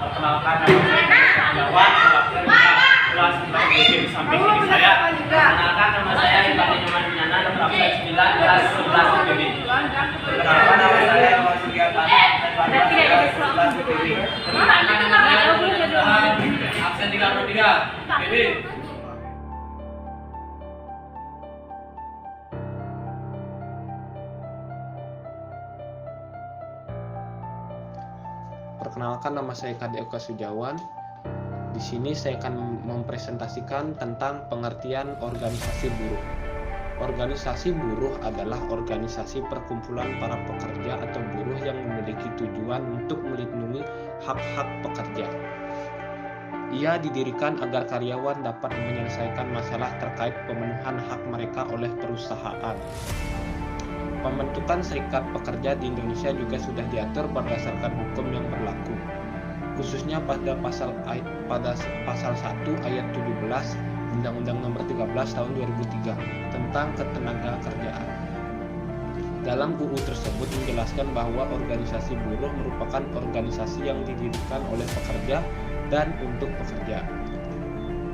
Perkenalkan, nama saya samping kiri saya. Perkenalkan, nama saya Ivan Nyoman Binana, nomor absen 911 PB. Perkenalkan, nama saya Iwan Suryatana, absen 11 PB. Perkenalkan, nama saya absen 33 PB. Perkenalkan, nama saya Kade Eka Sujawan. Di sini saya akan mempresentasikan tentang pengertian organisasi buruh. Organisasi buruh adalah organisasi perkumpulan para pekerja atau buruh yang memiliki tujuan untuk melindungi hak-hak pekerja. Ia didirikan agar karyawan dapat menyelesaikan masalah terkait pemenuhan hak mereka oleh perusahaan. Pembentukan serikat pekerja di Indonesia juga sudah diatur berdasarkan hukum yang berlaku, khususnya pada pasal 1 ayat 17 Undang-Undang Nomor 13 Tahun 2003 tentang Ketenagakerjaan. Dalam UU tersebut menjelaskan bahwa organisasi buruh merupakan organisasi yang didirikan oleh pekerja dan untuk pekerja,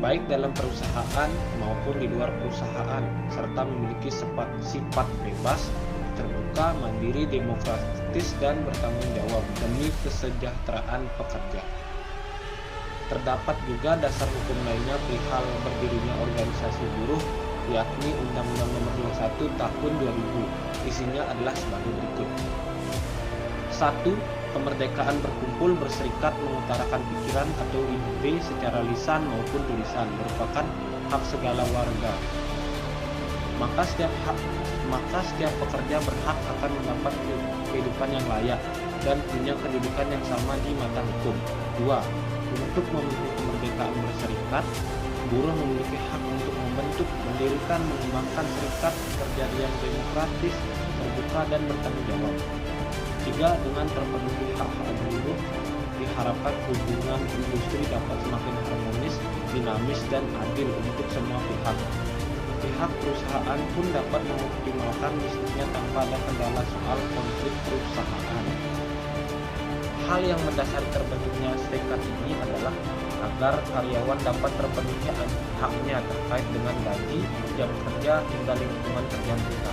baik dalam perusahaan maupun di luar perusahaan, serta memiliki sifat bebas, terbuka, mandiri, demokratis, dan bertanggung jawab demi kesejahteraan pekerja. Terdapat juga dasar hukum lainnya perihal berdirinya organisasi buruh, yakni Undang-Undang Nomor 21 Tahun 2000. Isinya adalah sebagai berikut. 1. Kemerdekaan berkumpul, berserikat, mengutarakan pikiran atau ide secara lisan maupun tulisan merupakan hak segala warga. Maka setiap pekerja berhak akan mendapat kehidupan yang layak dan punya kedudukan yang sama di mata hukum. 2. Untuk memenuhi kemerdekaan berserikat, buruh memiliki hak untuk membentuk, mendirikan, mengembangkan serikat pekerja yang demokratis, terbuka, dan bertanggung jawab. 3. Dengan terpenuhi hak-hak buruh, diharapkan hubungan industri dapat semakin harmonis, dinamis, dan adil untuk semua pihak. Pihak perusahaan pun dapat mengoptimalkan bisnisnya tanpa ada kendala soal konflik perusahaan. Hal yang mendasari terbentuknya serikat ini adalah agar karyawan dapat terpenuhi haknya terkait dengan gaji, jam kerja, hingga lingkungan kerja mereka.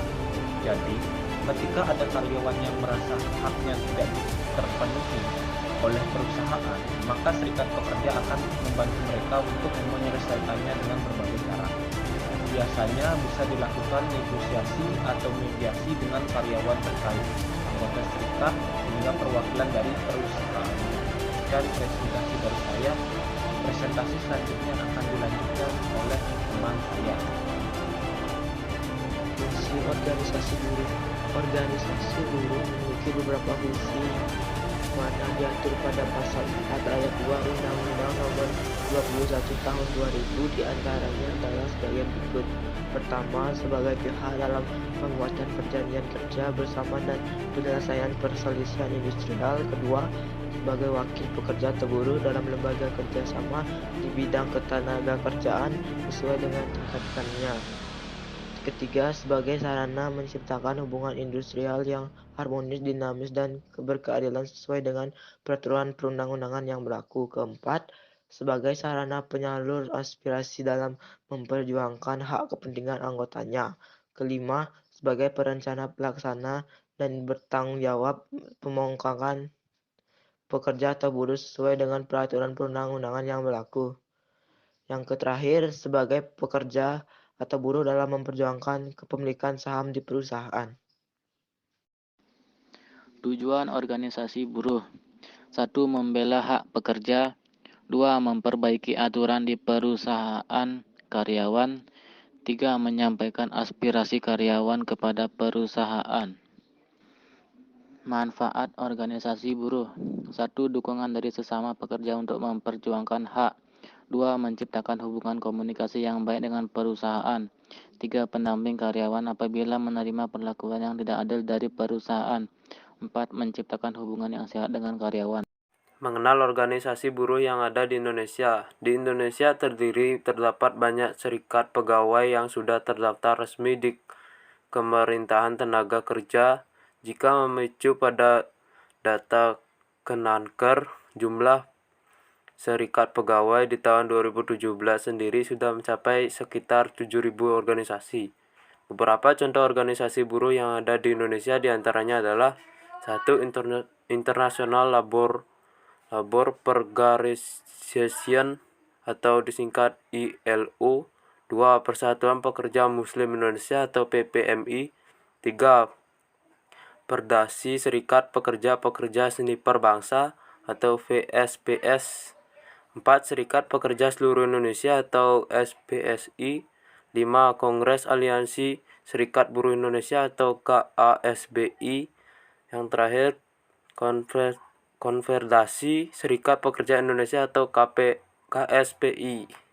Jadi, ketika ada karyawan yang merasa haknya tidak terpenuhi oleh perusahaan, maka serikat pekerja akan membantu mereka untuk menyelesaikannya dengan berbagai cara. Biasanya bisa dilakukan negosiasi atau mediasi dengan karyawan terkait, anggota serikat, hingga perwakilan dari perusahaan. Dan presentasi dari saya, presentasi selanjutnya akan dilanjutkan oleh teman saya. Fungsi organisasi buruh. Organisasi buruh memiliki beberapa fungsi mana diatur pada pasal 4 ayat 2 Undang-Undang Nomor 21 Tahun 2000, diantaranya adalah sebagai berikut. Pertama, sebagai pihak dalam penguatan perjanjian kerja bersama dan penyelesaian perselisihan industrial. Kedua, sebagai wakil pekerja atau buruh dalam lembaga kerjasama di bidang ketenagakerjaan sesuai dengan tingkatannya. Ketiga, sebagai sarana menciptakan hubungan industrial yang harmonis, dinamis, dan berkeadilan sesuai dengan peraturan perundang-undangan yang berlaku. Keempat, sebagai sarana penyalur aspirasi dalam memperjuangkan hak kepentingan anggotanya. Kelima, sebagai perencana pelaksana dan bertanggung jawab pemongkakan pekerja atau buruh sesuai dengan peraturan perundang-undangan yang berlaku. Yang terakhir, sebagai pekerja atau buruh dalam memperjuangkan kepemilikan saham di perusahaan. Tujuan organisasi buruh: 1. Membela hak pekerja. 2. Memperbaiki aturan di perusahaan karyawan. 3. Menyampaikan aspirasi karyawan kepada perusahaan. Manfaat organisasi buruh: 1. Dukungan dari sesama pekerja untuk memperjuangkan hak. 2. Menciptakan hubungan komunikasi yang baik dengan perusahaan. 3. Pendamping karyawan apabila menerima perlakuan yang tidak adil dari perusahaan. 4. Menciptakan hubungan yang sehat dengan karyawan. Mengenal organisasi buruh yang ada di Indonesia. Di Indonesia terdapat banyak serikat pegawai yang sudah terdaftar resmi di Pemerintahan Tenaga Kerja. Jika memicu pada data Kemenaker, jumlah serikat pegawai di tahun 2017 sendiri sudah mencapai sekitar 7.000 organisasi. Beberapa contoh organisasi buruh yang ada di Indonesia diantaranya adalah 1. International Labor Organization atau disingkat ILO. 2. Persatuan Pekerja Muslim Indonesia atau PPMI. 3. Perdasi Serikat Pekerja Sniper Bangsa atau VSPS. 4. Serikat Pekerja Seluruh Indonesia atau SPSI. 5. Kongres Aliansi Serikat Buruh Indonesia atau KASBI. Yang terakhir, Konfederasi Serikat Pekerja Indonesia atau KSPI.